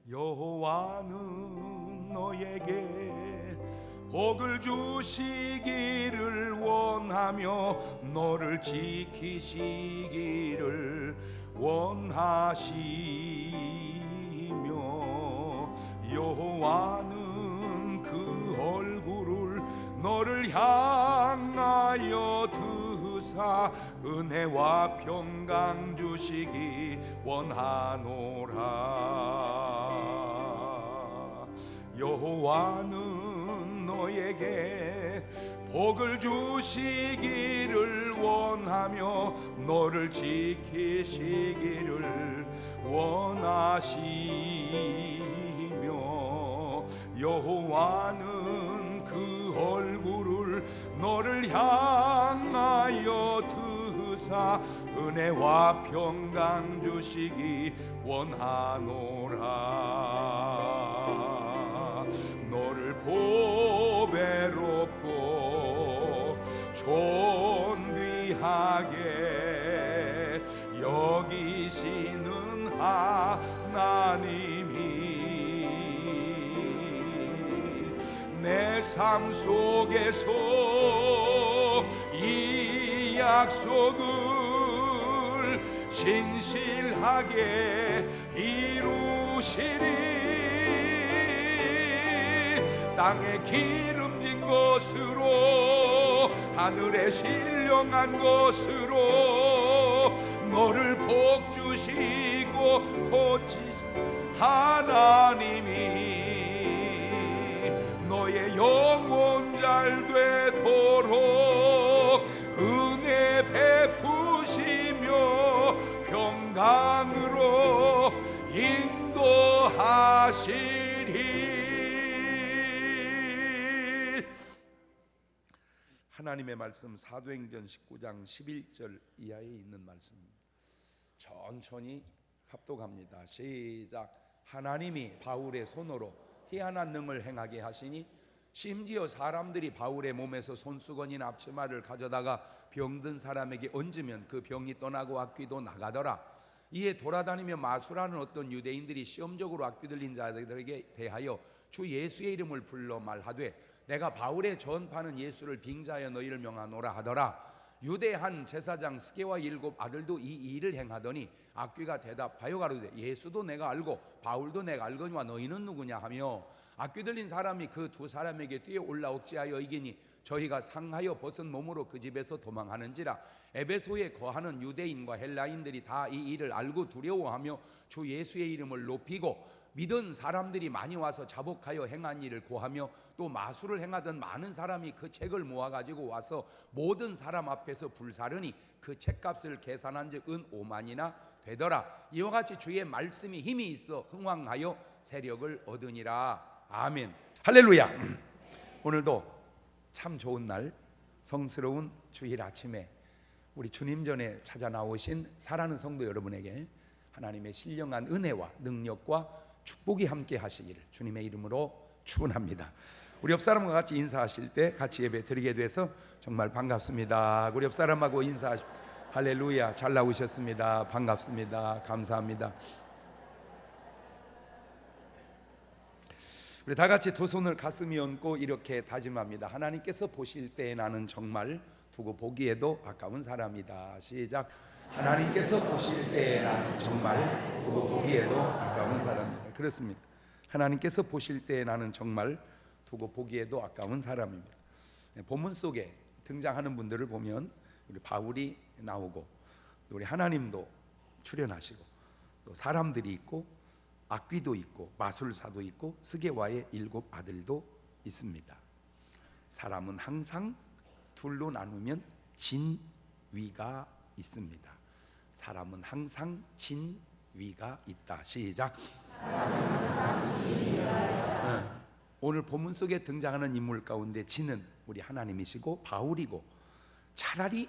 여호와는 너에게 복을 주시기를 원하며 너를 지키시기를 원하시며 여호와는 그 얼굴을 너를 향하여 드사 은혜와 평강 주시기 원하노라. 여호와는 너에게 복을 주시기를 원하며 너를 지키시기를 원하시며 여호와는 그 얼굴을 너를 향하여 드사 은혜와 평강 주시기 원하노라. 너를 보배롭고 존귀하게 여기시는 하나님이 내 삶 속에서 이 약속을 신실하게 이루시리. 땅에 기름진 것으로 하늘에 신령한 것으로 너를 복주시고 고치신 하나님이 너의 영혼 잘 되도록 은혜 베푸시며 평강으로 인도하시리. 하나님의 말씀 사도행전 19장 11절 이하에 있는 말씀입니다. 천천히 합독합니다. 시작. 하나님이 바울의 손으로 희한한 능을 행하게 하시니 심지어 사람들이 바울의 몸에서 손수건이나 앞치마를 가져다가 병든 사람에게 얹으면 그 병이 떠나고 악귀도 나가더라. 이에 돌아다니며 마술하는 어떤 유대인들이 시험적으로 악귀 들린 자들에게 대하여 주 예수의 이름을 불러 말하되 내가 바울의 전파는 예수를 빙자하여 너희를 명하노라 하더라. 유대 한 제사장 스게와 7 아들도 이 일을 행하더니 악귀가 대답하여 가로되 예수도 내가 알고 바울도 내가 알거니와 너희는 누구냐 하며 악귀 들린 사람이 그 두 사람에게 뛰어 올라 억지하여 이기니 저희가 상하여 벗은 몸으로 그 집에서 도망하는지라. 에베소에 거하는 유대인과 헬라인들이 다 이 일을 알고 두려워하며 주 예수의 이름을 높이고 믿은 사람들이 많이 와서 자복하여 행한 일을 고하며 또 마술을 행하던 많은 사람이 그 책을 모아가지고 와서 모든 사람 앞에서 불사르니 그 책값을 계산한즉 은 5만이나 되더라. 이와 같이 주의 말씀이 힘이 있어 흥왕하여 세력을 얻으니라. 아멘. 할렐루야. 오늘도 참 좋은 날, 성스러운 주일 아침에 우리 주님 전에 찾아 나오신 사랑하는 성도 여러분에게 하나님의 신령한 은혜와 능력과 축복이 함께 하시기를 주님의 이름으로 축원합니다. 우리 옆 사람과 같이 인사하실 때 같이 예배 드리게 돼서 정말 반갑습니다. 우리 옆 사람하고 인사하십시오. 할렐루야. 잘 나오셨습니다. 반갑습니다. 감사합니다. 우리 다 같이 두 손을 가슴에 얹고 이렇게 다짐합니다. 하나님께서 보실 때 나는 정말 두고 보기에도 아까운 사람이다. 시작. 하나님께서 보실 때 나는 정말 두고 보기에도 아까운 사람입니다. 그렇습니다. 하나님께서 보실 때 나는 정말 두고 보기에도 아까운 사람입니다. 본문 속에 등장하는 분들을 보면 우리 바울이 나오고 우리 하나님도 출연하시고 또 사람들이 있고 악귀도 있고 마술사도 있고 스게와의 7 아들도 있습니다. 사람은 항상 둘로 나누면 진위가 있습니다. 사람은 항상 진위가 있다. 시작. 오늘 본문 속에 등장하는 인물 가운데 진은 우리 하나님이시고 바울이고 차라리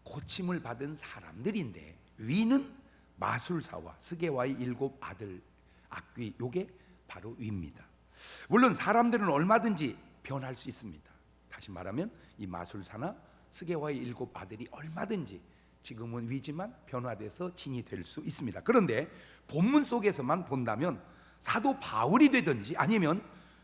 고침을 받은 사람들인데 위는 마술사와 스게와의 7 아들 악귀, 요게 바로 위입니다. 물론 사람들은 얼마든지 변할 수 있습니다. 다시 말하면 이 마술사나 스게와의 7 아들이 얼마든지 지금은 위지만 변화돼서 진이 될 수 있습니다. 그런데 본문 속에서만 본다면 사도 바울이 되든지 아니면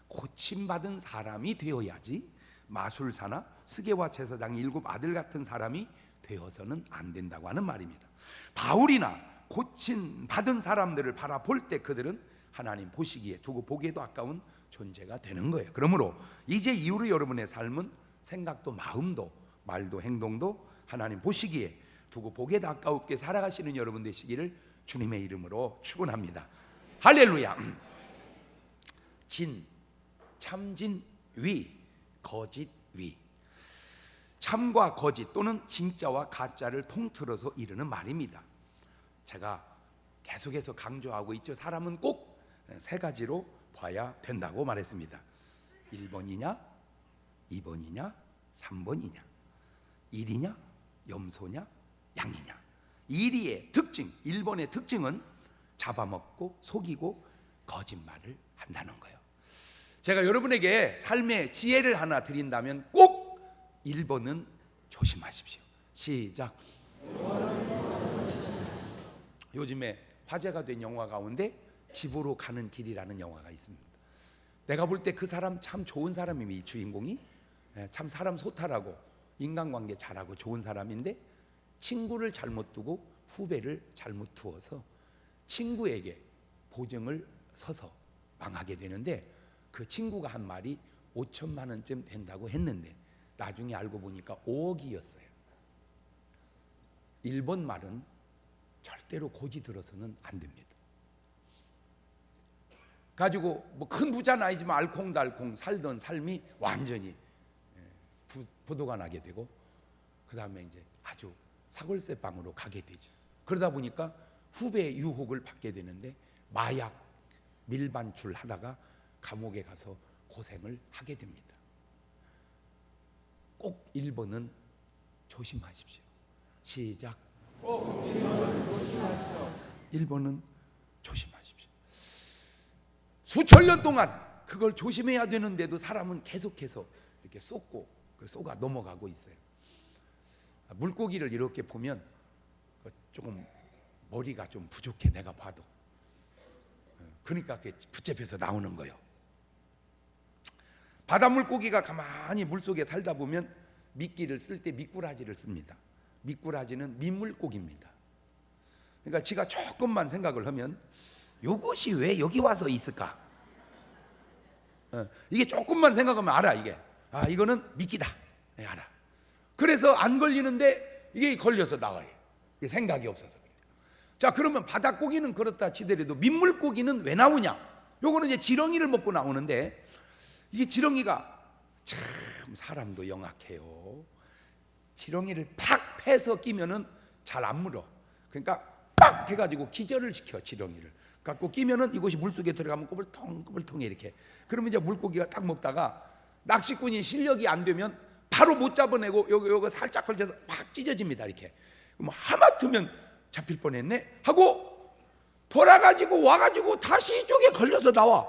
고침받은 사람이 되어야지 마술사나 스게와 제사장 7 아들 같은 사람이 되어서는 안 된다고 하는 말입니다. 바울이나 고침받은 사람들을 바라볼 때 그들은 하나님 보시기에 두고 보기에도 아까운 존재가 되는 거예요. 그러므로 이제 이후로 여러분의 삶은 생각도 마음도 말도 행동도 하나님 보시기에 두고 보기에도 아까웠게 살아가시는 여러분 되시기를 주님의 이름으로 축원합니다. 할렐루야. 진, 참진 위, 거짓 위. 참과 거짓 또는 진짜와 가짜를 통틀어서 이르는 말입니다. 제가 계속해서 강조하고 있죠. 사람은 꼭 세 가지로 봐야 된다고 말했습니다. 1번이냐 2번이냐 3번이냐, 일이냐 염소냐 양이냐. 일이의 특징, 1번의 특징은 잡아먹고 속이고 거짓말을 한다는 거예요. 제가 여러분에게 삶의 지혜를 하나 드린다면 꼭 1번은 조심하십시오. 시작. 요즘에 화제가 된 영화 가운데 집으로 가는 길이라는 영화가 있습니다. 내가 볼 때 그 사람 참 좋은 사람이에요. 이 주인공이 참 사람 소탈하고 인간관계 잘하고 좋은 사람인데 친구를 잘못 두고 후배를 잘못 두어서 친구에게 보증을 서서 망하게 되는데, 그 친구가 한 말이 5천만 원쯤 된다고 했는데 나중에 알고 보니까 5억이었어요. 1번 말은 절대로 고지 들어서는 안 됩니다. 가지고 뭐 큰 부자는 아니지만 알콩달콩 살던 삶이 완전히 부도가 나게 되고, 그 다음에 이제 아주 사골세방으로 가게 되죠. 그러다 보니까 후배의 유혹을 받게 되는데 마약 밀반출 하다가 감옥에 가서 고생을 하게 됩니다. 꼭 1번은 조심하십시오. 시작. 꼭 1번은 조심하십시오. 1번은 조심하십시오. 수천 년 동안 그걸 조심해야 되는데도 사람은 계속해서 이렇게 쏘가 넘어가고 있어요. 물고기를 이렇게 보면 조금 머리가 좀 부족해, 내가 봐도. 그러니까 그게 붙잡혀서 나오는 거예요. 바다 물고기가 가만히 물속에 살다 보면 미끼를 쓸 때 미꾸라지를 씁니다. 미꾸라지는 민물고기입니다. 그러니까 지가 조금만 생각을 하면 이것이 왜 여기 와서 있을까? 이게 조금만 생각하면 알아. 이게 이거는 미끼다. 네, 알아. 그래서 안 걸리는데 이게 걸려서 나와요. 이게 생각이 없어서 그래요. 자, 그러면 바닷고기는 그렇다 치더라도 민물고기는 왜 나오냐? 요거는 이제 지렁이를 먹고 나오는데, 이게 지렁이가 참 사람도 영악해요. 지렁이를 팍 패서 끼면은 잘 안 물어. 그러니까 팍 해가지고 기절을 시켜. 지렁이를 갖고 끼면은 이것이 물속에 들어가면 꼬불통꼬불통해 이렇게. 그러면 이제 물고기가 딱 먹다가 낚시꾼이 실력이 안 되면 바로 못 잡아내고 요거 살짝 걸쳐서 팍 찢어집니다. 이렇게. 그럼 하마터면 잡힐 뻔했네 하고 돌아가지고 와가지고 다시 이쪽에 걸려서 나와.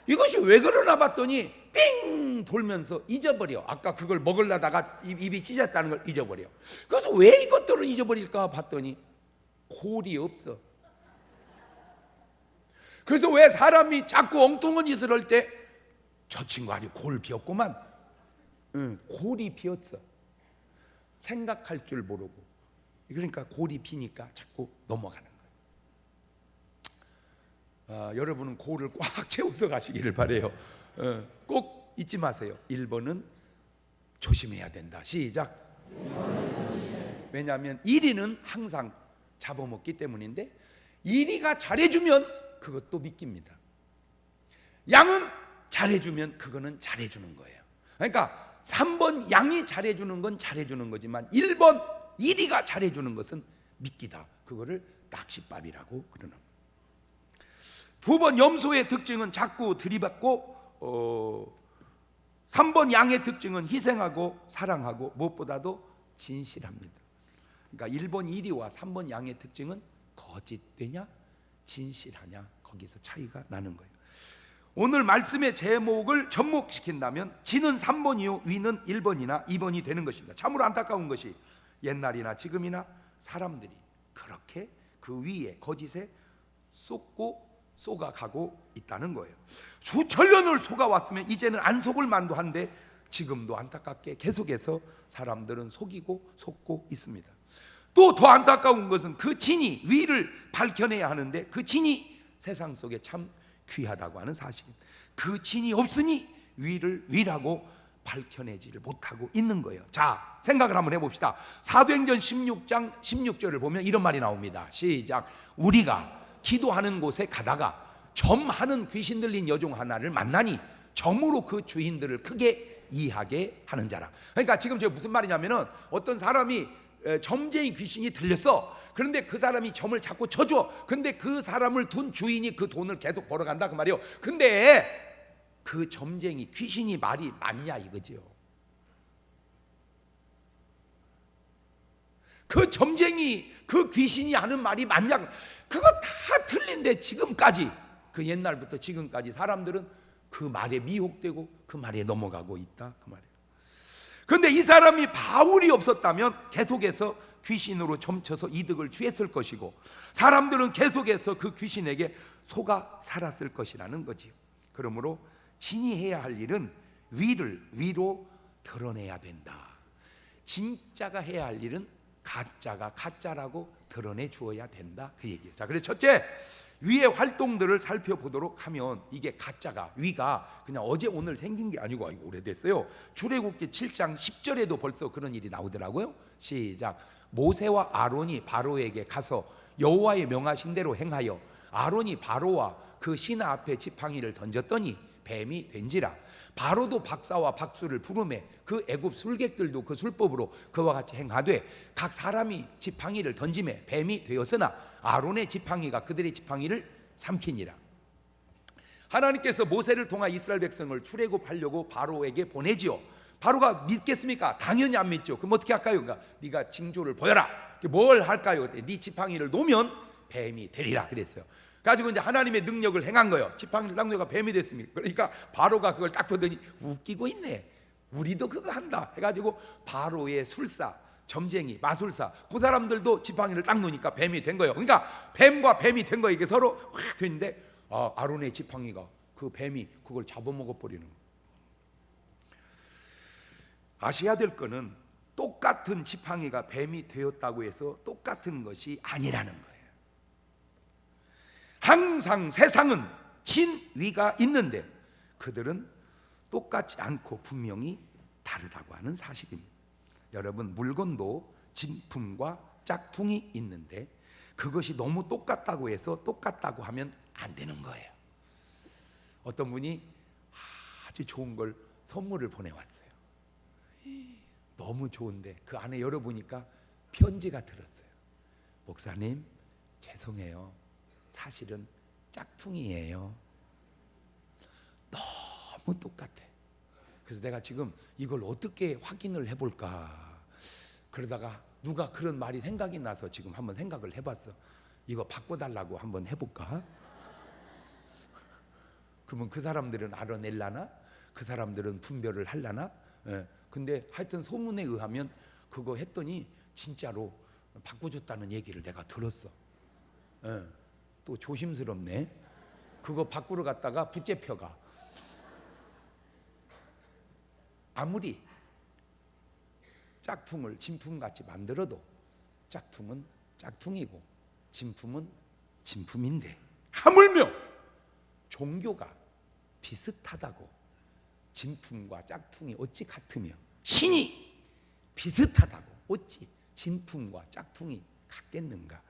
이것이 왜 그러나 봤더니 삥 돌면서 잊어버려. 아까 그걸 먹으려다가 입이 찢었다는 걸 잊어버려. 그래서 왜 이것들을 잊어버릴까 봤더니 골이 없어. 그래서 왜 사람이 자꾸 엉뚱한 짓을 할 때 저 친구 아주 골 비었구만. 골이 비었어. 생각할 줄 모르고. 그러니까 골이 비니까 자꾸 넘어가는 거예요. 여러분은 골을 꽉 채워서 가시기를 바래요. 꼭 잊지 마세요. 1번은 조심해야 된다. 시작. 왜냐하면 1위는 항상 잡아먹기 때문인데 1위가 잘해주면 그것도 믿깁니다. 양은 잘해주면 그거는 잘해주는 거예요. 그러니까 3번 양이 잘해주는 건 잘해주는 거지만 1번 1위가 잘해주는 것은 믿기다. 그거를 낚싯밥이라고 그러는 거예요. 2번 염소의 특징은 자꾸 들이받고 3번 양의 특징은 희생하고 사랑하고 무엇보다도 진실합니다. 그러니까 1번 1위와 3번 양의 특징은 거짓되냐 진실하냐, 거기서 차이가 나는 거예요. 오늘 말씀의 제목을 접목시킨다면 진은 3번이요 위는 1번이나 2번이 되는 것입니다. 참으로 안타까운 것이 옛날이나 지금이나 사람들이 그렇게 그 위에 거짓에 쏟고 속아가고 있다는 거예요. 수천 년을 속아왔으면 이제는 안 속을 만도 한데 지금도 안타깝게 계속해서 사람들은 속이고 속고 있습니다. 또 더 안타까운 것은 그 진이 위를 밝혀내야 하는데 그 진이 세상 속에 참 귀하다고 하는 사실입니다. 그 진이 없으니 위를 위라고 밝혀내지를 못하고 있는 거예요. 자, 생각을 한번 해봅시다. 사도행전 16장 16절을 보면 이런 말이 나옵니다. 시작. 우리가 기도하는 곳에 가다가 점하는 귀신 들린 여종 하나를 만나니 점으로 그 주인들을 크게 이해하게 하는 자라. 그러니까 지금 제가 무슨 말이냐면은 어떤 사람이 점쟁이 귀신이 들렸어. 그런데 그 사람이 점을 자꾸 쳐줘. 근데 그 사람을 둔 주인이 그 돈을 계속 벌어간다 그 말이에요. 근데 그 점쟁이 귀신이 말이 맞냐 이거지요. 그 점쟁이 그 귀신이 하는 말이 맞냐, 그거 다 틀린데 지금까지 그 옛날부터 지금까지 사람들은 그 말에 미혹되고 그 말에 넘어가고 있다 그 말이에요. 그런데 이 사람이 바울이 없었다면 계속해서 귀신으로 점쳐서 이득을 취했을 것이고 사람들은 계속해서 그 귀신에게 속아 살았을 것이라는 거지요. 그러므로 진이 해야 할 일은 위를 위로 드러내야 된다. 진짜가 해야 할 일은 가짜가 가짜라고 드러내 주어야 된다 그 얘기예요. 자, 그래서 첫째, 위의 활동들을 살펴보도록 하면 이게 가짜가, 위가 그냥 어제 오늘 생긴 게 아니고 아이고 오래됐어요. 출애굽기 7장 10절에도 벌써 그런 일이 나오더라고요. 시작. 모세와 아론이 바로에게 가서 여호와의 명하신 대로 행하여 아론이 바로와 그 신하 앞에 지팡이를 던졌더니 뱀이 된지라. 바로도 박사와 박수를 부르매 그 애굽 술객들도 그 술법으로 그와 같이 행하되 각 사람이 지팡이를 던지매 뱀이 되었으나 아론의 지팡이가 그들의 지팡이를 삼키니라. 하나님께서 모세를 통하 이스라엘 백성을 출애굽하려고 바로에게 보내지요. 바로가 믿겠습니까? 당연히 안 믿죠. 그럼 어떻게 할까요? 그러니까 네가 징조를 보여라. 뭘 할까요? 네 지팡이를 놓으면 뱀이 되리라 그랬어요. 가지고 이제 하나님의 능력을 행한 거예요. 지팡이를 딱 놓으니까 뱀이 됐습니다. 그러니까 바로가 그걸 딱 보더니 웃기고 있네. 우리도 그거 한다 해가지고 바로의 술사, 점쟁이, 마술사 그 사람들도 지팡이를 딱 놓으니까 뱀이 된 거예요. 그러니까 뱀과 뱀이 된 거예요. 이게 서로 확 됐는데 아론의 지팡이가 그 뱀이 그걸 잡아먹어 버리는 거예요. 아셔야 될 거는 똑같은 지팡이가 뱀이 되었다고 해서 똑같은 것이 아니라는 거예요. 항상 세상은 진위가 있는데 그들은 똑같지 않고 분명히 다르다고 하는 사실입니다. 여러분, 물건도 진품과 짝퉁이 있는데 그것이 너무 똑같다고 해서 똑같다고 하면 안 되는 거예요. 어떤 분이 아주 좋은 걸 선물을 보내왔어요. 너무 좋은데 그 안에 열어보니까 편지가 들었어요. 목사님, 죄송해요. 사실은 짝퉁이에요. 너무 똑같아. 그래서 내가 지금 이걸 어떻게 확인을 해볼까 그러다가 누가 그런 말이 생각이 나서 지금 한번 생각을 해봤어. 이거 바꿔달라고 한번 해볼까? 그러면 그 사람들은 알아낼라나? 그 사람들은 분별을 할라나? 근데 하여튼 소문에 의하면 그거 했더니 진짜로 바꿔줬다는 얘기를 내가 들었어. 또 조심스럽네. 그거 바꾸러 갔다가 붙잡혀가. 아무리 짝퉁을 진품같이 만들어도 짝퉁은 짝퉁이고 진품은 진품인데 하물며 종교가 비슷하다고 진품과 짝퉁이 어찌 같으며 신이 비슷하다고 어찌 진품과 짝퉁이 같겠는가.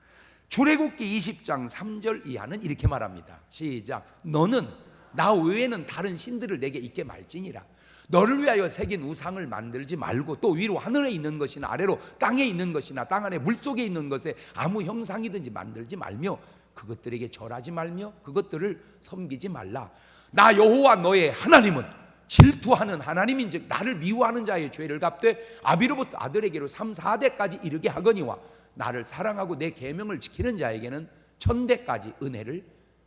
출애굽기 20장 3절 이하는 이렇게 말합니다. 시작. 너는 나 외에는 다른 신들을 내게 있게 말지니라. 너를 위하여 새긴 우상을 만들지 말고 또 위로 하늘에 있는 것이나 아래로 땅에 있는 것이나 땅 안에 물속에 있는 것에 아무 형상이든지 만들지 말며 그것들에게 절하지 말며 그것들을 섬기지 말라. 나 여호와 너의 하나님은 질투하는 하나님인즉 나를 미워하는 자의 죄를 갚되 아비로부터 아들에게로 3, 4대까지 이르게 하거니와 나를 사랑하고 내 계명을 지키는 자에게는 1000대까지 은혜를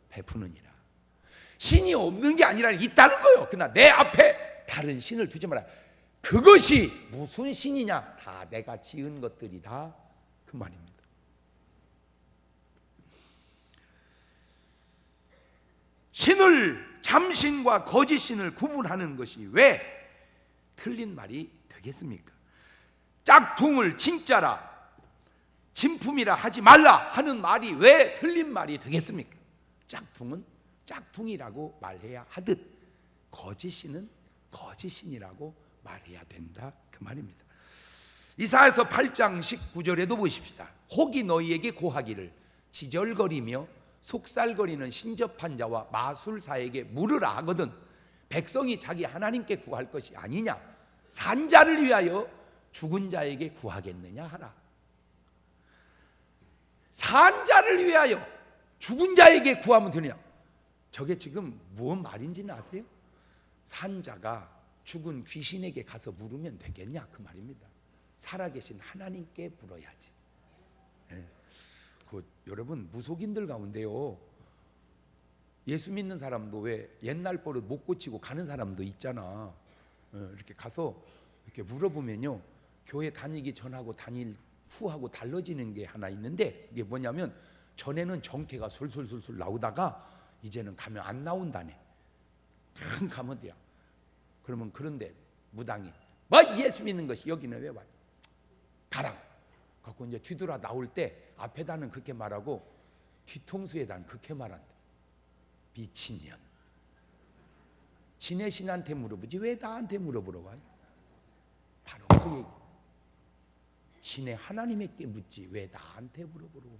베푸느니라. 신이 없는 게 아니라 있다는 거예요. 그러나 내 앞에 다른 신을 두지 마라. 그것이 무슨 신이냐? 다 내가 지은 것들이다 그 말입니다. 신을, 참신과 거짓신을 구분하는 것이 왜 틀린 말이 되겠습니까? 짝퉁을 진짜라, 진품이라 하지 말라 하는 말이 왜 틀린 말이 되겠습니까? 짝퉁은 짝퉁이라고 말해야 하듯 거짓신은 거짓신이라고 말해야 된다, 그 말입니다. 이사야서 8장 19절에도 보십시다. 혹이 너희에게 고하기를 지절거리며 속살거리는 신접한 자와 마술사에게 물으라 하거든 백성이 자기 하나님께 구할 것이 아니냐, 산 자를 위하여 죽은 자에게 구하겠느냐 하라. 산 자를 위하여 죽은 자에게 구하면 되느냐? 저게 지금 무슨 말인지는 아세요? 산 자가 죽은 귀신에게 가서 물으면 되겠냐, 그 말입니다. 살아계신 하나님께 물어야지. 여러분, 무속인들 가운데요, 예수 믿는 사람도 왜 옛날 버릇 못 고치고 가는 사람도 있잖아. 이렇게 가서 이렇게 물어보면요, 교회 다니기 전하고 다닐 후하고 달라지는 게 하나 있는데, 이게 뭐냐면 전에는 정태가 술술술술 나오다가 이제는 가면 안 나온다네. 큰 가면 돼요. 그러면 그런데 무당이 뭐 예수 믿는 것이 여기는 왜 와? 가라. 갖고 이제 뒤돌아 나올 때 앞에다는 그렇게 말하고 뒤통수에다는 그렇게 말한다. 미친년. 지네 신한테 물어보지 왜 나한테 물어보러 와요? 바로 그 얘기. 신의 하나님에게 묻지 왜 나한테 물어보러 오냐.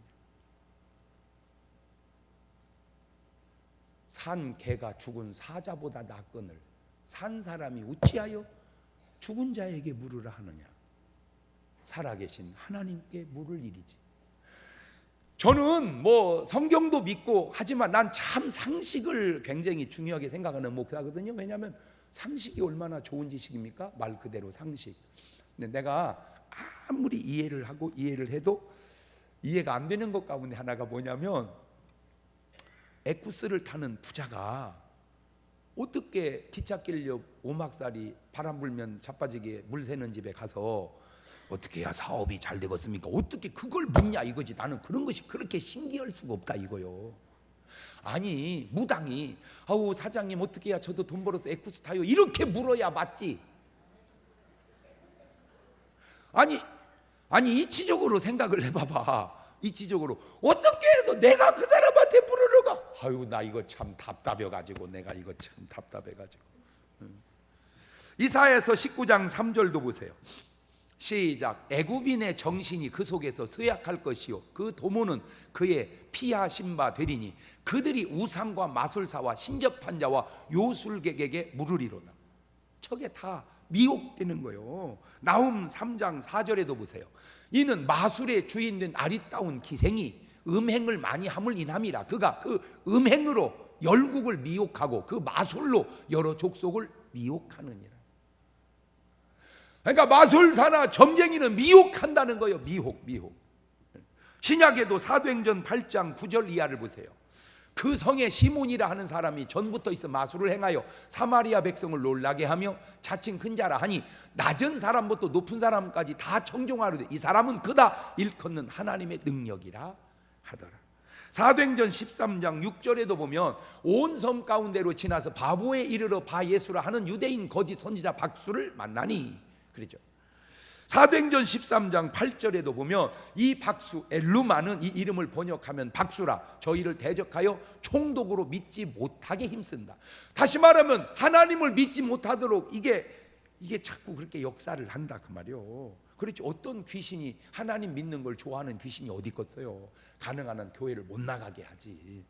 산 개가 죽은 사자보다 낫거늘 산 사람이 어찌하여 죽은 자에게 물으라 하느냐. 살아계신 하나님께 물을 일이지. 저는 뭐 성경도 믿고 하지만 난 참 상식을 굉장히 중요하게 생각하는 목사거든요. 왜냐하면 상식이 얼마나 좋은 지식입니까? 말 그대로 상식. 근데 내가 아무리 이해를 하고 이해를 해도 이해가 안 되는 것 가운데 하나가 뭐냐면, 에쿠스를 타는 부자가 어떻게 기찻길 옆 오막살이 바람 불면 자빠지게 물 새는 집에 가서 어떻게 해야 사업이 잘 되겠습니까? 어떻게 그걸 묻냐 이거지. 나는 그런 것이 그렇게 신기할 수가 없다 이거요. 아니 무당이 아우 사장님 어떻게 해야 저도 돈 벌어서 에쿠스 타요 이렇게 물어야 맞지. 아니 이치적으로 생각을 해봐봐. 이치적으로 어떻게 해서 내가 그 사람한테 물으러 가? 아유 나 이거 참 답답해가지고 내가 이거 참 답답해가지고. 이사야서 19장 3절도 보세요. 시작. 애굽인의 정신이 그 속에서 쇠약할 것이요 그 도모는 그의 피하신 바 되리니 그들이 우상과 마술사와 신접한 자와 요술객에게 물으리로다. 저게 다 미혹되는 거예요. 나훔 3장 4절에도 보세요. 이는 마술의 주인된 아리따운 기생이 음행을 많이 함을 인함이라. 그가 그 음행으로 열국을 미혹하고 그 마술로 여러 족속을 미혹하느니라. 그러니까 마술사나 점쟁이는 미혹한다는 거예요. 미혹. 신약에도 사도행전 8장 9절 이하를 보세요. 그 성에 시몬이라 하는 사람이 전부터 있어 마술을 행하여 사마리아 백성을 놀라게 하며 자칭 큰 자라 하니 낮은 사람부터 높은 사람까지 다 청종하려되 이 사람은 그다 일컫는 하나님의 능력이라 하더라. 사도행전 13장 6절에도 보면 온 섬 가운데로 지나서 바보에 이르러 바 예수라 하는 유대인 거짓 선지자 박수를 만나니 그러죠. 사도행전 13장 8절에도 보면 이 박수 엘루마는 이 이름을 번역하면 박수라 저희를 대적하여 총독으로 믿지 못하게 힘쓴다. 다시 말하면 하나님을 믿지 못하도록 이게 자꾸 그렇게 역사를 한다 그 말이요. 그렇지. 어떤 귀신이 하나님 믿는 걸 좋아하는 귀신이 어디 있겠어요. 가능한 한 교회를 못 나가게 하지.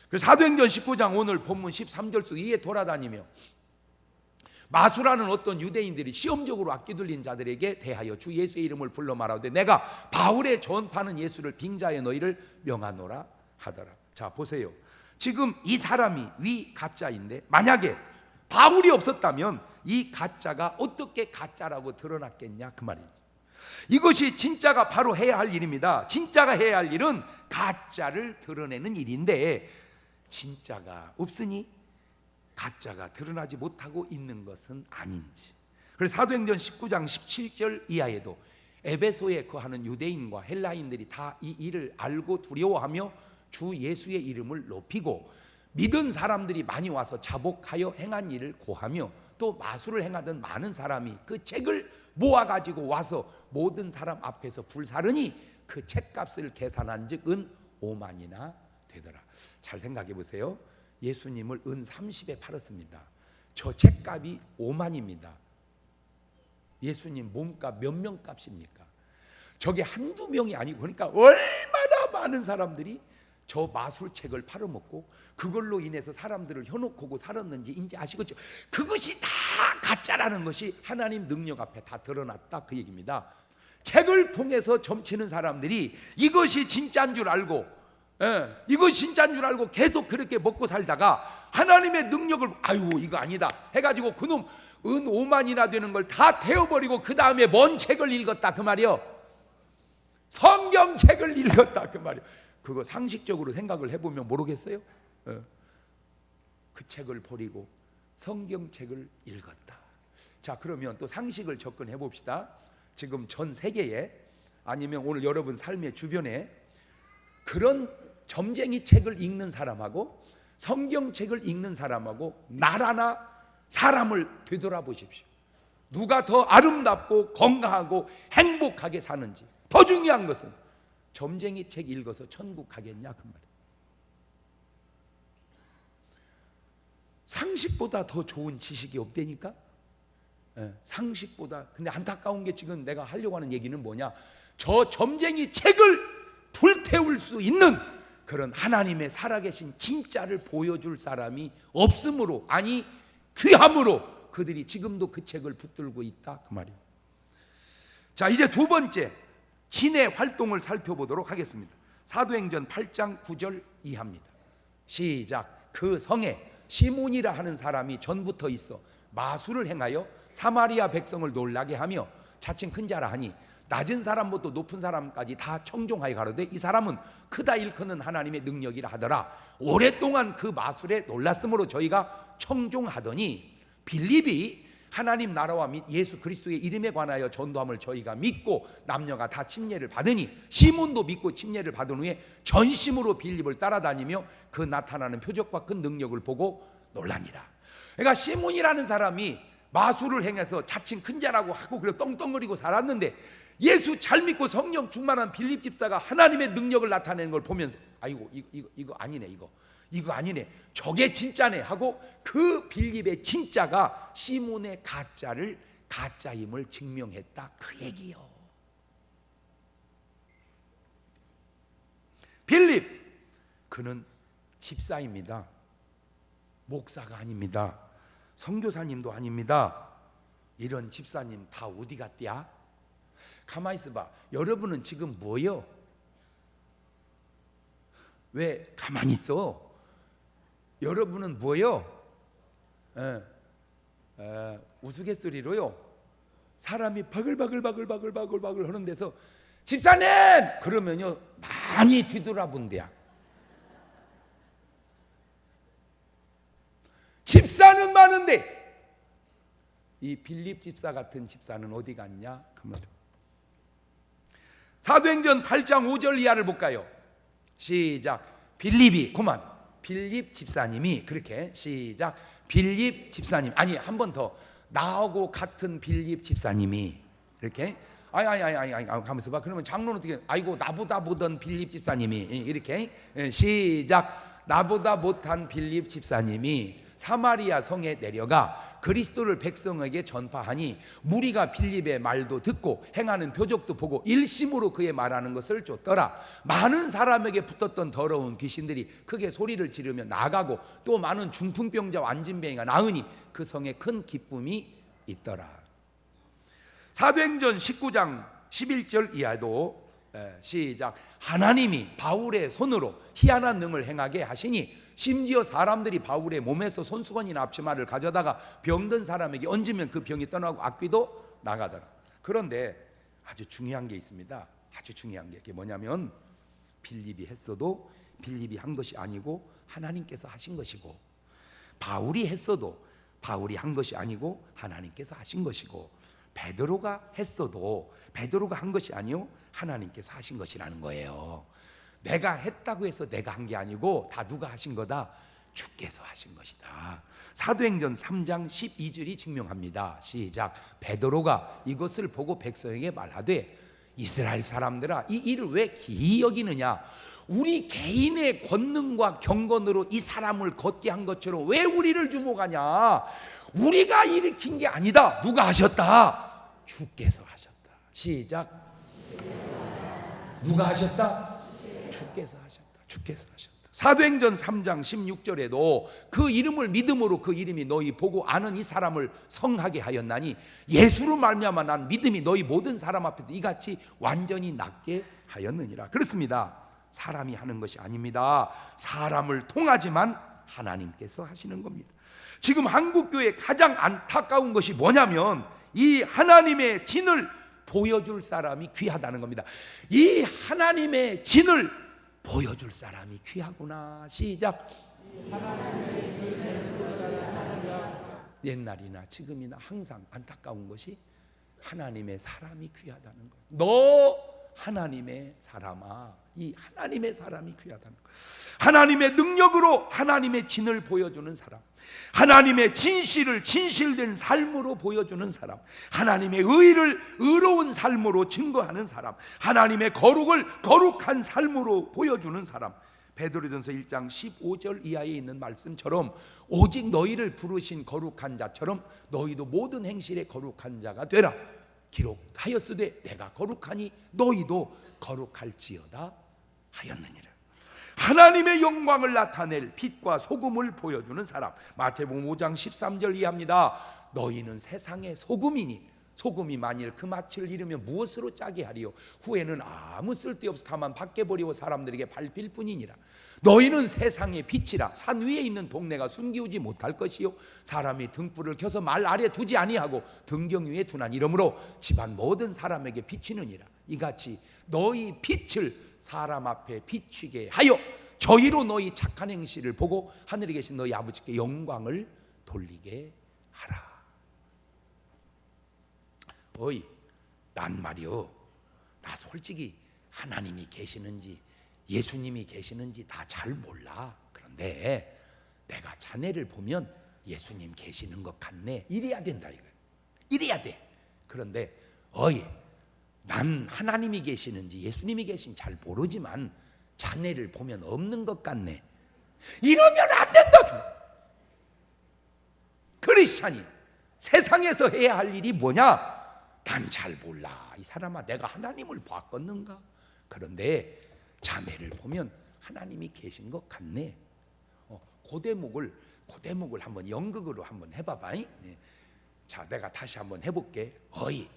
그래서 사도행전 19장 오늘 본문 13절 속 이에 돌아다니며 마술하는 어떤 유대인들이 시험적으로 악기 들린 자들에게 대하여 주 예수의 이름을 불러 말하되 내가 바울의 전파는 예수를 빙자해 너희를 명하노라 하더라. 자 보세요. 지금 이 사람이 위 가짜인데 만약에 바울이 없었다면 이 가짜가 어떻게 가짜라고 드러났겠냐 그 말이죠. 이것이 진짜가 바로 해야 할 일입니다. 진짜가 해야 할 일은 가짜를 드러내는 일인데 진짜가 없으니 가짜가 드러나지 못하고 있는 것은 아닌지. 그래서 사도행전 19장 17절 이하에도 에베소에 거하는 유대인과 헬라인들이 다 이 일을 알고 두려워하며 주 예수의 이름을 높이고 믿은 사람들이 많이 와서 자복하여 행한 일을 고하며 또 마술을 행하던 많은 사람이 그 책을 모아가지고 와서 모든 사람 앞에서 불사르니 그 책값을 계산한 즉 은 5만이나 되더라. 잘 생각해 보세요. 예수님을 은 30에 팔았습니다. 저 책값이 5만입니다. 예수님 몸값 몇 명값입니까? 저게 한두 명이 아니고, 그러니까 얼마나 많은 사람들이 저 마술책을 팔아먹고 그걸로 인해서 사람들을 현혹하고 살았는지 이제 아시겠죠? 그것이 다 가짜라는 것이 하나님 능력 앞에 다 드러났다, 그 얘기입니다. 책을 통해서 점치는 사람들이 이것이 진짜인 줄 알고, 이것이 진짜인 줄 알고 계속 그렇게 먹고 살다가 하나님의 능력을 아유 이거 아니다 해가지고 그놈 은 5만이나 되는 걸 다 태워버리고 그 다음에 뭔 책을 읽었다 그 말이요. 성경책을 읽었다 그 말이요. 그거 상식적으로 생각을 해보면 모르겠어요? 그 책을 버리고 성경책을 읽었다. 자, 그러면 또 상식을 접근해 봅시다. 지금 전 세계에 아니면 오늘 여러분 삶의 주변에 그런 점쟁이 책을 읽는 사람하고 성경책을 읽는 사람하고 나라나 사람을 되돌아보십시오. 누가 더 아름답고 건강하고 행복하게 사는지. 더 중요한 것은 점쟁이 책 읽어서 천국 가겠냐 그 말이에요. 상식보다 더 좋은 지식이 없다니까. 상식보다. 근데 안타까운 게 지금 내가 하려고 하는 얘기는 뭐냐, 저 점쟁이 책을 불태울 수 있는 그런 하나님의 살아계신 진짜를 보여줄 사람이 없으므로, 아니 귀함으로 그들이 지금도 그 책을 붙들고 있다 그 말이에요. 자, 이제 두 번째 진의 활동을 살펴보도록 하겠습니다. 사도행전 8장 9절 이하입니다. 시작. 그 성에 시몬이라 하는 사람이 전부터 있어 마술을 행하여 사마리아 백성을 놀라게 하며 자칭 큰 자라 하니 낮은 사람부터 높은 사람까지 다 청종하여 가로되 이 사람은 크다 일컫는 하나님의 능력이라 하더라. 오랫동안 그 마술에 놀랐으므로 저희가 청종하더니 빌립이 하나님 나라와 및 예수 그리스도의 이름에 관하여 전도함을 저희가 믿고 남녀가 다 침례를 받으니 시몬도 믿고 침례를 받은 후에 전심으로 빌립을 따라다니며 그 나타나는 표적과 큰 능력을 보고 놀라니라. 그러니까 시몬이라는 사람이 마술을 행해서 자칭 큰 자라고 하고 그래 떵떵거리고 살았는데 예수 잘 믿고 성령 충만한 빌립 집사가 하나님의 능력을 나타내는 걸 보면서 아이고 이거 아니네, 이거 아니네, 저게 진짜네 하고 그 빌립의 진짜가 시몬의 가짜임을 증명했다 그 얘기요. 빌립 그는 집사입니다. 목사가 아닙니다. 선교사님도 아닙니다. 이런 집사님 다 어디 갔디야? 가만히 있어봐. 여러분은 지금 뭐요? 왜 가만히 있어? 여러분은 뭐요? 우스갯소리로요 사람이 바글바글 하는 데서 집사님! 그러면요 많이 뒤돌아본대야. 집사는 많은데 이 빌립 집사 같은 집사는 어디 갔냐 그 말이에요. 사도행전 8장 5절 이하를 볼까요? 시작. 빌립이 그만 빌립 집사님이 그렇게 시작. 빌립 집사님 아니 한 번 더 나하고 같은 빌립 집사님이 이렇게 아니 가면서 봐. 그러면 장로는 어떻게 아이고 나보다 보던 빌립 집사님이 이렇게 시작. 나보다 못한 빌립 집사님이 사마리아 성에 내려가 그리스도를 백성에게 전파하니 무리가 빌립의 말도 듣고 행하는 표적도 보고 일심으로 그의 말하는 것을 쫓더라. 많은 사람에게 붙었던 더러운 귀신들이 크게 소리를 지르며 나가고 또 많은 중풍병자와 안진뱅이가 나으니 그 성에 큰 기쁨이 있더라. 사도행전 19장 11절 이하도 시작. 하나님이 바울의 손으로 희한한 능을 행하게 하시니 심지어 사람들이 바울의 몸에서 손수건이나 앞치마를 가져다가 병든 사람에게 얹으면 그 병이 떠나고 악귀도 나가더라. 그런데 아주 중요한 게 있습니다. 아주 중요한 게 그게 뭐냐면 빌립이 했어도 빌립이 한 것이 아니고 하나님께서 하신 것이고, 바울이 했어도 바울이 한 것이 아니고 하나님께서 하신 것이고, 베드로가 했어도 베드로가 한 것이 아니요 하나님께서 하신 것이라는 거예요. 내가 했다고 해서 내가 한 게 아니고 다 누가 하신 거다? 주께서 하신 것이다. 사도행전 3장 12절이 증명합니다. 시작. 베드로가 이것을 보고 백성에게 말하되 이스라엘 사람들아 이 일을 왜 기이 여기느냐? 우리 개인의 권능과 경건으로 이 사람을 걷게 한 것처럼 왜 우리를 주목하냐? 우리가 일으킨 게 아니다. 누가 하셨다? 주께서 하셨다. 시작. 누가 하셨다? 주께서 하셨다. 주께서 하셨다. 사도행전 3장 16절에도 그 이름을 믿음으로 그 이름이 너희 보고 아는 이 사람을 성하게 하였나니 예수로 말미암아 난 믿음이 너희 모든 사람 앞에서 이같이 완전히 낫게 하였느니라. 그렇습니다. 사람이 하는 것이 아닙니다. 사람을 통하지만 하나님께서 하시는 겁니다. 지금 한국교회 가장 안타까운 것이 뭐냐면 이 하나님의 진을 보여줄 사람이 귀하다는 겁니다. 이 하나님의 진을 보여줄 사람이 귀하구나. 시작. 옛날이나 지금이나 항상 안타까운 것이 하나님의 사람이 귀하다는 거예요. 너 하나님의 사람아, 이 하나님의 사람이 귀하다는 거예요. 하나님의 능력으로 하나님의 진을 보여주는 사람, 하나님의 진실을 진실된 삶으로 보여주는 사람, 하나님의 의를 의로운 삶으로 증거하는 사람, 하나님의 거룩을 거룩한 삶으로 보여주는 사람. 베드로전서 1장 15절 이하에 있는 말씀처럼 오직 너희를 부르신 거룩한 자처럼 너희도 모든 행실에 거룩한 자가 되라. 기록하였으되 내가 거룩하니 너희도 거룩할지어다 하였느니라. 하나님의 영광을 나타낼 빛과 소금을 보여주는 사람. 마태복음 5장 13절 이하입니다. 너희는 세상의 소금이니 소금이 만일 그 맛을 잃으면 무엇으로 짜게 하리요? 후에는 아무 쓸데없어 다만 밖에 버리고 사람들에게 밟힐 뿐이니라. 너희는 세상의 빛이라. 산 위에 있는 동네가 숨기우지 못할 것이요 사람이 등불을 켜서 말 아래 두지 아니하고 등경 위에 두나니 이러므로 집안 모든 사람에게 비치느니라. 이같이 너희 빛을 사람 앞에 비치게 하여 저희로 너희 착한 행실을 보고 하늘에 계신 너희 아버지께 영광을 돌리게 하라. 어이, 난 말이요, 나 솔직히 하나님이 계시는지 예수님이 계시는지 다 잘 몰라. 그런데 내가 자네를 보면 예수님 계시는 것 같네. 이래야 된다 이거야. 이래야 돼. 그런데 어이, 난 하나님이 계시는지 예수님이 계신지 잘 모르지만 자네를 보면 없는 것 같네. 이러면 안 된다. 크리스찬이 세상에서 해야 할 일이 뭐냐? 난 잘 몰라. 이 사람아, 내가 하나님을 봤겠는가? 그런데 자네를 보면 하나님이 계신 것 같네. 그 대목을 한번 연극으로 한번 해봐봐. 네. 자, 내가 다시 한번 해볼게. 어이,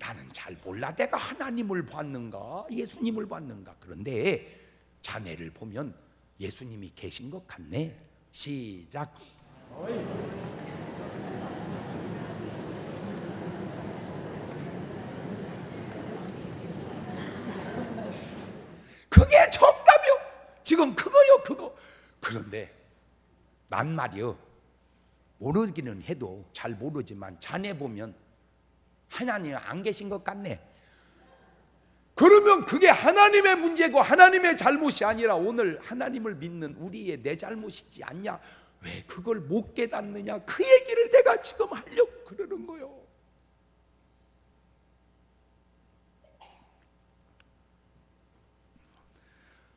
나는 잘 몰라. 내가 하나님을 봤는가? 예수님을 봤는가? 그런데 자네를 보면 예수님이 계신 것 같네. 시작. 어이. 그게 정답이요. 지금 그거요, 그거. 그런데 난 말이요, 모르기는 해도 잘 모르지만 자네 보면 하나님 안 계신 것 같네. 그러면 그게 하나님의 문제고 하나님의 잘못이 아니라 오늘 하나님을 믿는 우리의 내 잘못이지 않냐? 왜 그걸 못 깨닫느냐? 그 얘기를 내가 지금 하려고 그러는 거요.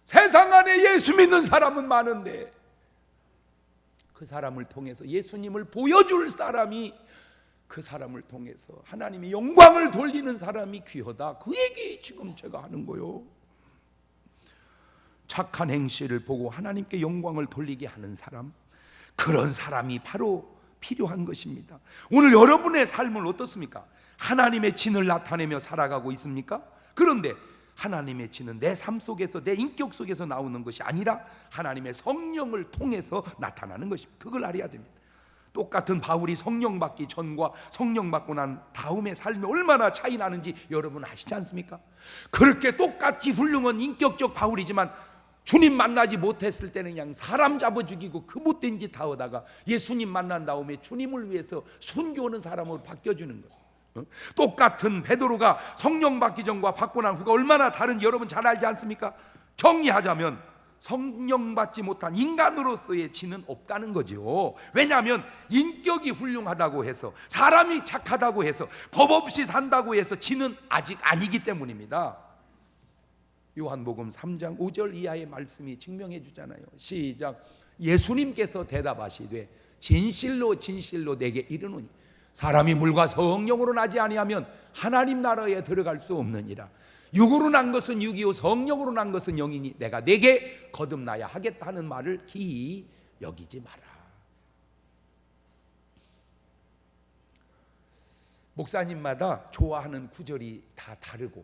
세상 안에 예수 믿는 사람은 많은데 그 사람을 통해서 예수님을 보여줄 사람이, 그 사람을 통해서 하나님의 영광을 돌리는 사람이 귀하다. 그 얘기 지금 제가 하는 거요. 착한 행실을 보고 하나님께 영광을 돌리게 하는 사람, 그런 사람이 바로 필요한 것입니다. 오늘 여러분의 삶은 어떻습니까? 하나님의 진을 나타내며 살아가고 있습니까? 그런데 하나님의 진은 내 삶 속에서, 내 인격 속에서 나오는 것이 아니라 하나님의 성령을 통해서 나타나는 것입니다. 그걸 알아야 됩니다. 똑같은 바울이 성령 받기 전과 성령 받고 난 다음의 삶이 얼마나 차이 나는지 여러분 아시지 않습니까? 그렇게 똑같이 훌륭한 인격적 바울이지만 주님 만나지 못했을 때는 그냥 사람 잡아 죽이고 그 못된 짓 다 하다가 예수님 만난 다음에 주님을 위해서 순교하는 사람으로 바뀌어주는 거예요. 똑같은 베드로가 성령 받기 전과 받고 난 후가 얼마나 다른지 여러분 잘 알지 않습니까? 정리하자면 성령 받지 못한 인간으로서의 지는 없다는 거죠. 왜냐하면 인격이 훌륭하다고 해서, 사람이 착하다고 해서, 법 없이 산다고 해서 지는 아직 아니기 때문입니다. 요한복음 3장 5절 이하의 말씀이 증명해 주잖아요. 시작. 예수님께서 대답하시되 진실로 진실로 내게 이르노니 사람이 물과 성령으로 나지 아니하면 하나님 나라에 들어갈 수 없느니라. 육으로 난 것은 육이요 성령으로 난 것은 영이니 내가 내게 거듭나야 하겠다 하는 말을 기이 여기지 마라. 목사님마다 좋아하는 구절이 다 다르고,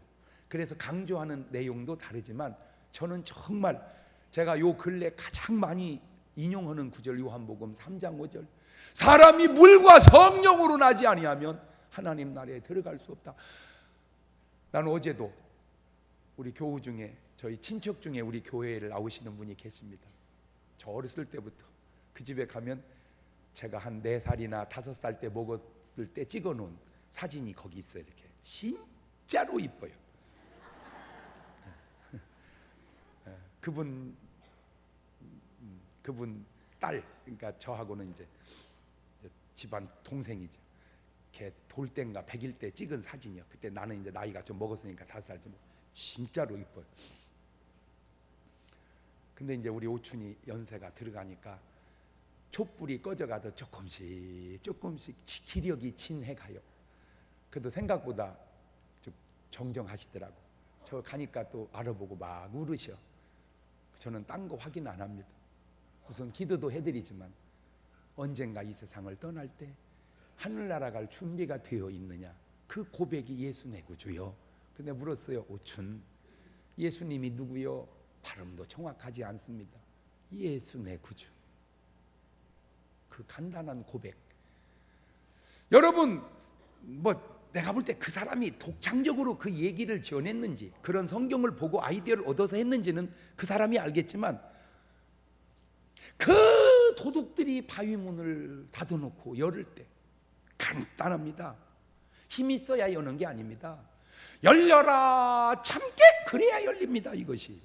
그래서 강조하는 내용도 다르지만, 저는 정말 제가 요 근래 가장 많이 인용하는 구절, 요한복음 3장 5절. 사람이 물과 성령으로 나지 아니하면 하나님 나라에 들어갈 수 없다. 나는 어제도 우리 교우 중에, 저희 친척 중에 우리 교회를 나오시는 분이 계십니다. 저 어렸을 때부터 그 집에 가면 제가 한 4살이나 5살 때 먹었을 때 찍어놓은 사진이 거기 있어요. 이렇게 진짜로 이뻐요. 그분 딸, 그러니까 저하고는 이제 집안 동생이죠. 걔 돌 때인가 100일 때 찍은 사진이요. 그때 나는 이제 나이가 좀 먹었으니까 5살 좀, 진짜로 이뻐요. 근데 이제 우리 오춘이 연세가 들어가니까 촛불이 꺼져가도 조금씩 기력이 진해가요. 그래도 생각보다 좀 정정하시더라고. 저 가니까 또 알아보고 막 울으셔. 저는 딴 거 확인 안 합니다. 우선 기도도 해드리지만 언젠가 이 세상을 떠날 때 하늘나라 갈 준비가 되어 있느냐, 그 고백이 예수 내 구주요. 근데 물었어요. 오춘, 예수님이 누구요? 발음도 정확하지 않습니다. 예수 내 구주. 그 간단한 고백. 여러분, 내가 볼 때 그 사람이 독창적으로 그 얘기를 전했는지, 그런 성경을 보고 아이디어를 얻어서 했는지는 그 사람이 알겠지만, 그 도둑들이 바위문을 닫아놓고 열을 때 간단합니다. 힘이 있어야 여는 게 아닙니다. 열려라 참깨, 그래야 열립니다. 이것이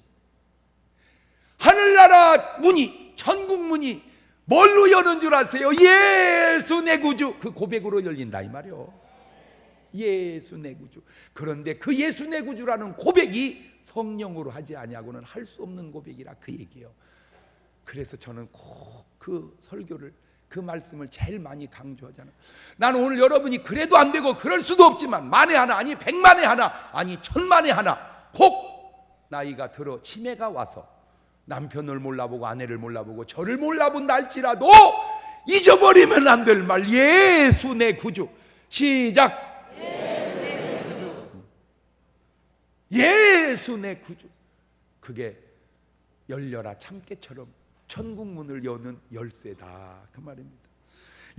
하늘나라 문이, 천국 문이 뭘로 여는 줄 아세요? 예수 내 구주, 그 고백으로 열린다 이 말이요. 예수 내 구주. 그런데 그 예수 내 구주라는 고백이 성령으로 하지 아니하고는 할 수 없는 고백이라 그 얘기예요. 그래서 저는 꼭 그 설교를, 그 말씀을 제일 많이 강조하잖아요. 나는 오늘 여러분이 그래도 안 되고 그럴 수도 없지만, 만에 하나, 아니 100만에 하나, 아니 1000만에 하나, 혹 나이가 들어 치매가 와서 남편을 몰라보고 아내를 몰라보고 저를 몰라본다 할지라도 잊어버리면 안 될 말, 예수 내 구주. 시작. 예수 내 구주. 그게 열려라 참깨처럼 천국 문을 여는 열쇠다 그 말입니다.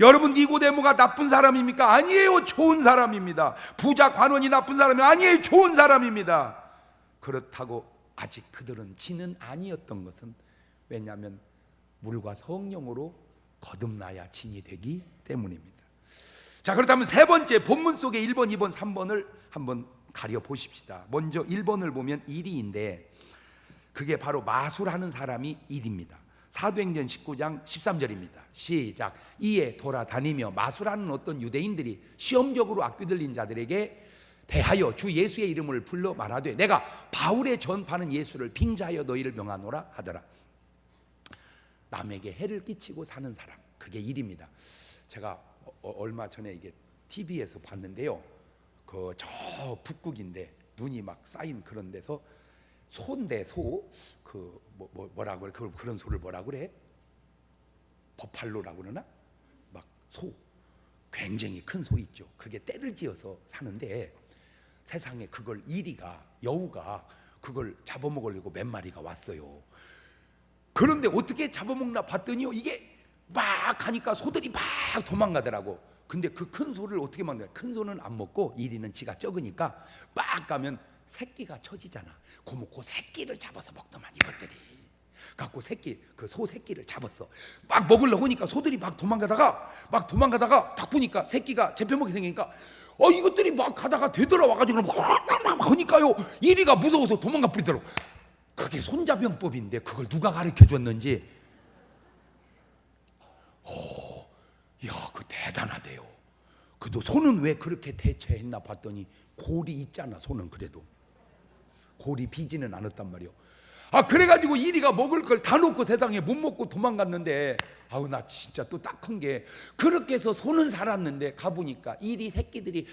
여러분, 니고데모가 나쁜 사람입니까? 아니에요. 좋은 사람입니다. 부자 관원이 나쁜 사람이 아니에요. 좋은 사람입니다. 그렇다고 아직 그들은 진은 아니었던 것은, 왜냐하면 물과 성령으로 거듭나야 진이 되기 때문입니다. 자, 그렇다면 세 번째, 본문 속에 1번, 2번, 3번을 한번 가려 보십시다. 먼저 1번을 보면 일이인데, 그게 바로 마술하는 사람이 일입니다. 사도행전 19장 13절입니다. 시작. 이에 돌아다니며 마술하는 어떤 유대인들이 시험적으로 악귀 들린 자들에게 대하여 주 예수의 이름을 불러 말하되 내가 바울의 전파는 예수를 빙자하여 너희를 명하노라 하더라. 남에게 해를 끼치고 사는 사람, 그게 일입니다. 제가 얼마 전에 이게 TV에서 봤는데요. 그 저 북극인데 눈이 막 쌓인 그런 데서 소인데, 소, 그 뭐라고 그래? 그런 소를 뭐라고 그래? 버팔로라고 그러나? 막 소, 굉장히 큰 소 있죠. 그게 떼를 지어서 사는데, 세상에 그걸 이리가, 여우가 그걸 잡아먹으려고 몇 마리가 왔어요. 그런데 어떻게 잡아먹나 봤더니요, 이게 막 하니까 소들이 막 도망가더라고. 근데 그 큰 소를 어떻게 먹냐? 큰 소는 안 먹고 이리는 지가 적으니까 막 가면 새끼가 처지잖아. 그 새끼를 잡아서 먹더만 이것들이. 갖고 그 소 새끼를 잡았어. 막 먹으려고 하니까 소들이 막 도망가다가 딱 보니까 새끼가 잡혀먹게 생기니까 이것들이 막 가다가 되돌아와가지고 막 하니까요, 이리가 무서워서 도망가 버리더라고. 그게 손자병법인데 그걸 누가 가르쳐 줬는지, 야, 그 대단하대요. 그도 손은 왜 그렇게 대처했나 봤더니 골이 있잖아. 손은 그래도 골이 비지는 않았단 말이요. 그래가지고 이리가 먹을 걸 다 놓고 세상에 못 먹고 도망갔는데, 나 진짜 또 딱한 게, 그렇게 해서 손은 살았는데 가보니까 이리 새끼들이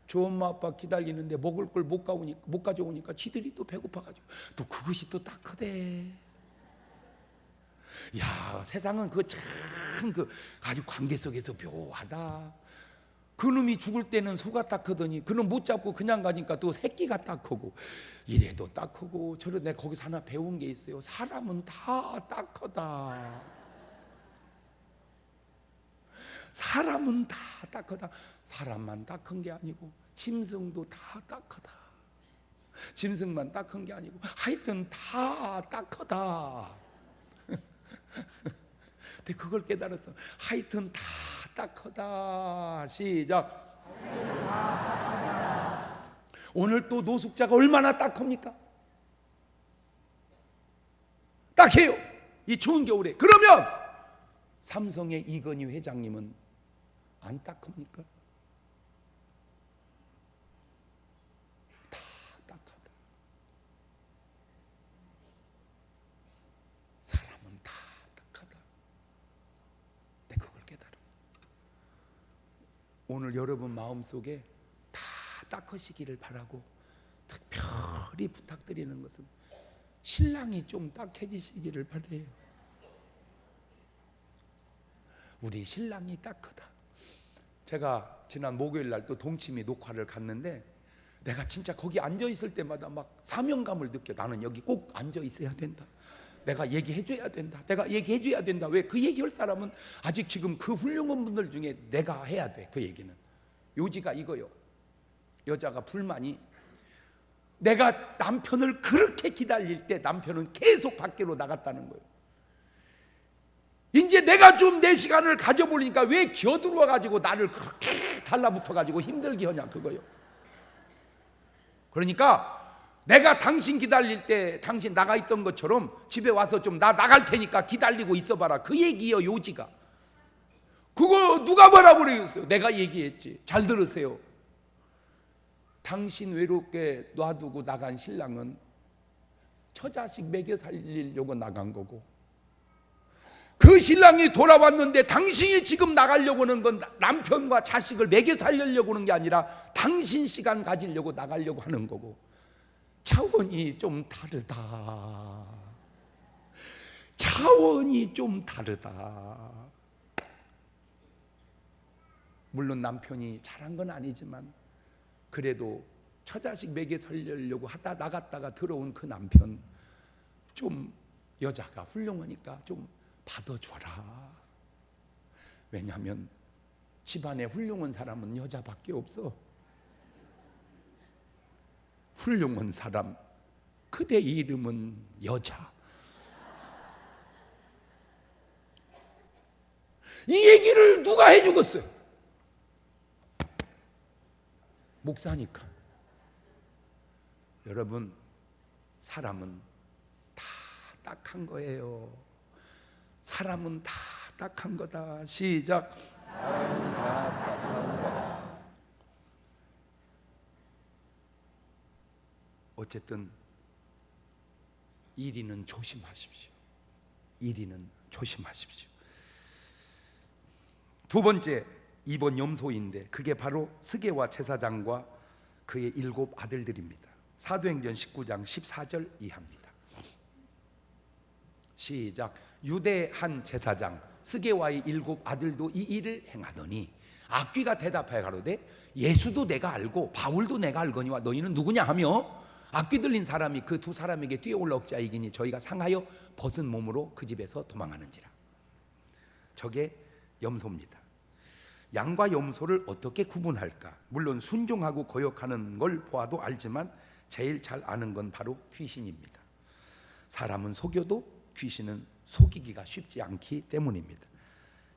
주 엄마 아빠 기다리는데 먹을 걸 못 가져오니까 지들이 또 배고파가지고 또 그것이 또 딱하대. 야, 세상은 아주 관계 속에서 묘하다. 그놈이 죽을 때는 소가 딱하더니 그놈 못 잡고 그냥 가니까 또 새끼가 딱하고, 이래도 딱하고 저래도. 내가 거기서 하나 배운 게 있어요. 사람은 다 딱하다. 사람은 다 딱하다. 사람만 딱한 게 아니고 짐승도 다 딱하다. 짐승만 딱한 게 아니고 하여튼 다 딱하다. 근데 그걸 깨달았어. 하여튼 다 딱하다. 시작. 오늘 또 노숙자가 얼마나 딱합니까? 딱해요, 이 추운 겨울에. 그러면 삼성의 이건희 회장님은 안 딱합니까? 다 딱하다. 사람은 다 딱하다. 근데 그걸 깨달아. 오늘 여러분 마음속에 다 딱하시기를 바라고, 특별히 부탁드리는 것은 신랑이 좀 딱해지시기를 바라요. 우리 신랑이 딱하다. 제가 지난 목요일 날 또 동치미 녹화를 갔는데, 내가 진짜 거기 앉아 있을 때마다 막 사명감을 느껴. 나는 여기 꼭 앉아 있어야 된다. 내가 얘기해 줘야 된다. 내가 얘기해 줘야 된다. 왜? 그 얘기할 사람은 아직 지금 그 훌륭한 분들 중에 내가 해야 돼. 그 얘기는 요지가 이거요. 여자가 불만이, 내가 남편을 그렇게 기다릴 때 남편은 계속 밖으로 나갔다는 거예요. 이제 내가 좀 내 시간을 가져보니까 왜 기어들어와가지고 나를 그렇게 달라붙어가지고 힘들게 하냐, 그거요. 그러니까 내가 당신 기다릴 때 당신 나가 있던 것처럼 집에 와서 좀 나 나갈 테니까 기다리고 있어봐라. 그 얘기요, 요지가. 그거 누가 뭐라고 그러겠어요? 내가 얘기했지. 잘 들으세요. 당신 외롭게 놔두고 나간 신랑은 처자식 먹여 살리려고 나간 거고, 그 신랑이 돌아왔는데 당신이 지금 나가려고 하는 건 남편과 자식을 먹여 살리려고 하는 게 아니라 당신 시간 가지려고 나가려고 하는 거고, 차원이 좀 다르다. 차원이 좀 다르다. 물론 남편이 잘한 건 아니지만 그래도 처자식 먹여 살리려고 하다 나갔다가 들어온 그 남편, 좀 여자가 훌륭하니까 좀 받아줘라. 왜냐하면 집안에 훌륭한 사람은 여자밖에 없어. 훌륭한 사람, 그대 이름은 여자. 이 얘기를 누가 해주겠어요? 목사니까. 여러분, 사람은 다 딱한 거예요. 사람은 다 딱한 거다. 시작. 사람은 다 딱한 거다. 어쨌든 1위는 조심하십시오. 1위는 조심하십시오. 두 번째, 이번 염소인데 그게 바로 스게와 제사장과 그의 7 아들들입니다. 사도행전 19장 14절 이하입니다. 시작. 유대 한 제사장 스게와의 7 아들도 이 일을 행하더니 악귀가 대답하여 가로되 예수도 내가 알고 바울도 내가 알거니와 너희는 누구냐 하며, 악귀 들린 사람이 그 두 사람에게 뛰어올라 억자이기니 저희가 상하여 벗은 몸으로 그 집에서 도망하는지라. 저게 염소입니다. 양과 염소를 어떻게 구분할까? 물론 순종하고 거역하는 걸 보아도 알지만 제일 잘 아는 건 바로 귀신입니다. 사람은 속여도 귀신은 속이기가 쉽지 않기 때문입니다.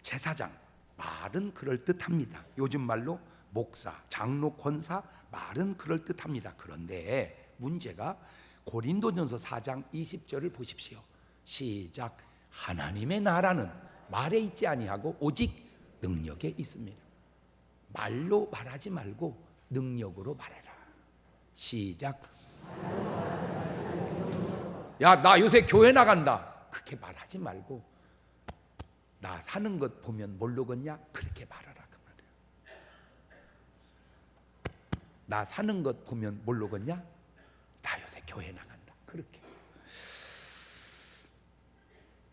제사장, 말은 그럴듯합니다. 요즘 말로 목사, 장로, 권사 말은 그럴듯합니다. 그런데 문제가 고린도전서 4장 20절을 보십시오. 시작. 하나님의 나라는 말에 있지 아니하고 오직 능력에 있습니다. 말로 말하지 말고 능력으로 말해라. 시작. 야, 나 요새 교회 나간다. 그렇게 말하지 말고 나 사는 것 보면 모르겠냐? 그렇게 말하라 그 말이에요. 나 사는 것 보면 모르겠냐? 나 요새 교회 나간다. 그렇게.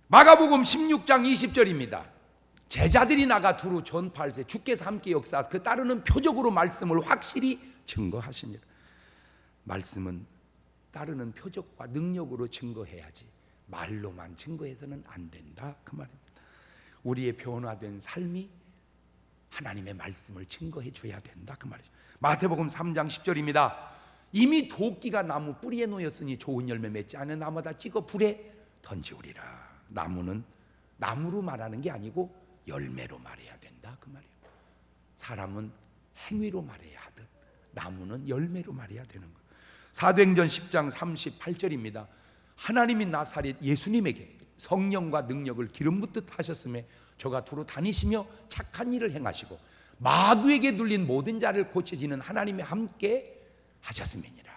마가복음 16장 20절입니다. 제자들이 나가 두루 전파할세 주께서 함께 역사하사 그 따르는 표적으로 말씀을 확실히 증거하시니라. 말씀은 따르는 표적과 능력으로 증거해야지 말로만 증거해서는 안 된다 그 말입니다. 우리의 변화된 삶이 하나님의 말씀을 증거해 줘야 된다 그 말이죠. 마태복음 3장 10절입니다. 이미 도끼가 나무 뿌리에 놓였으니 좋은 열매 맺지 않은 나무다 찍어 불에 던지우리라. 나무는 나무로 말하는 게 아니고 열매로 말해야 된다 그 말이에요. 사람은 행위로 말해야 하듯 나무는 열매로 말해야 되는 거예요. 사도행전 10장 38절입니다. 하나님이 나사렛 예수님에게 성령과 능력을 기름 붓듯 하셨음에 저가 두루 다니시며 착한 일을 행하시고 마귀에게 눌린 모든 자를 고치시는 하나님이 함께 하셨음이니라.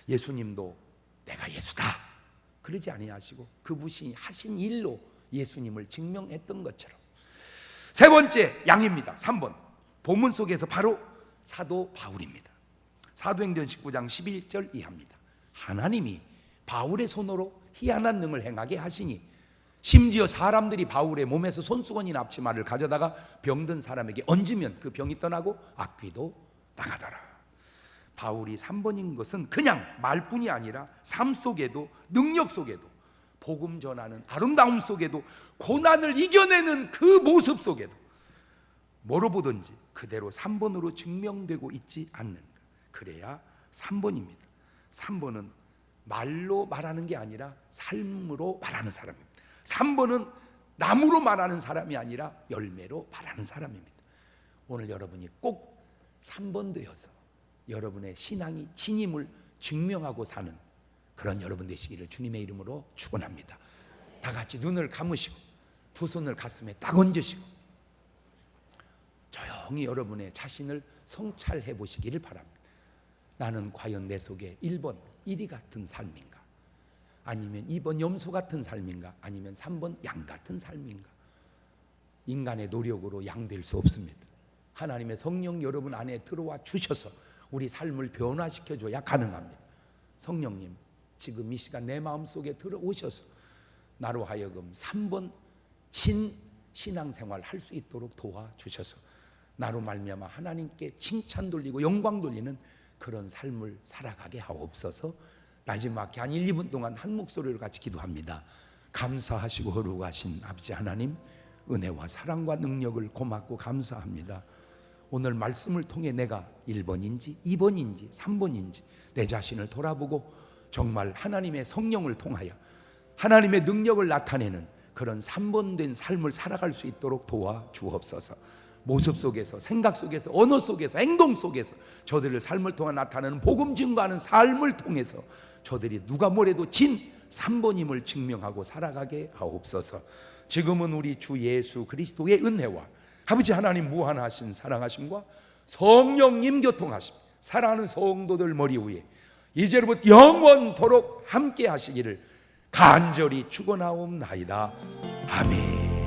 예수님도 내가 예수다 그러지 아니하시고 그분이 하신 일로 예수님을 증명했던 것처럼. 세 번째 양입니다. 3번 본문 속에서 바로 사도 바울입니다. 사도행전 19장 11절 이하입니다. 하나님이 바울의 손으로 희한한 능을 행하게 하시니 심지어 사람들이 바울의 몸에서 손수건이나 앞치마를 가져다가 병든 사람에게 얹으면 그 병이 떠나고 악귀도 나가더라. 바울이 3번인 것은 그냥 말뿐이 아니라 삶 속에도 능력 속에도 복음 전하는 아름다움 속에도 고난을 이겨내는 그 모습 속에도 뭐로 보든지 그대로 3번으로 증명되고 있지 않는가. 그래야 3번입니다. 3번은 말로 말하는 게 아니라 삶으로 말하는 사람입니다. 3번은 나무로 말하는 사람이 아니라 열매로 말하는 사람입니다. 오늘 여러분이 꼭 3번 되어서 여러분의 신앙이 진임을 증명하고 사는 그런 여러분 되시기를 주님의 이름으로 축원합니다. 다 같이 눈을 감으시고 두 손을 가슴에 딱 얹으시고 조용히 여러분의 자신을 성찰해 보시기를 바랍니다. 나는 과연 내 속에 1번 이리 같은 삶인가? 아니면 2번 염소 같은 삶인가? 아니면 3번 양 같은 삶인가? 인간의 노력으로 양 될 수 없습니다. 하나님의 성령 여러분 안에 들어와 주셔서 우리 삶을 변화시켜 줘야 가능합니다. 성령님 지금 이 시간 내 마음속에 들어오셔서 나로 하여금 3번 진 신앙생활 할 수 있도록 도와주셔서 나로 말미암아 하나님께 칭찬 돌리고 영광 돌리는 그런 삶을 살아가게 하옵소서. 마지막에 한 1, 2분 동안 한 목소리로 같이 기도합니다. 감사하시고 거룩하신 아버지 하나님, 은혜와 사랑과 능력을 고맙고 감사합니다. 오늘 말씀을 통해 내가 1번인지 2번인지 3번인지 내 자신을 돌아보고 정말 하나님의 성령을 통하여 하나님의 능력을 나타내는 그런 3번 된 삶을 살아갈 수 있도록 도와주옵소서. 모습 속에서, 생각 속에서, 언어 속에서, 행동 속에서 저들의 삶을 통해 나타나는 복음 증거하는 삶을 통해서 저들이 누가 뭐래도 진 3번임을 증명하고 살아가게 하옵소서. 지금은 우리 주 예수 그리스도의 은혜와 아버지 하나님 무한하신 사랑하심과 성령님 교통하심, 사랑하는 성도들 머리 위에 이제로부터 영원토록 함께 하시기를 간절히 축원하옵나이다. 아멘.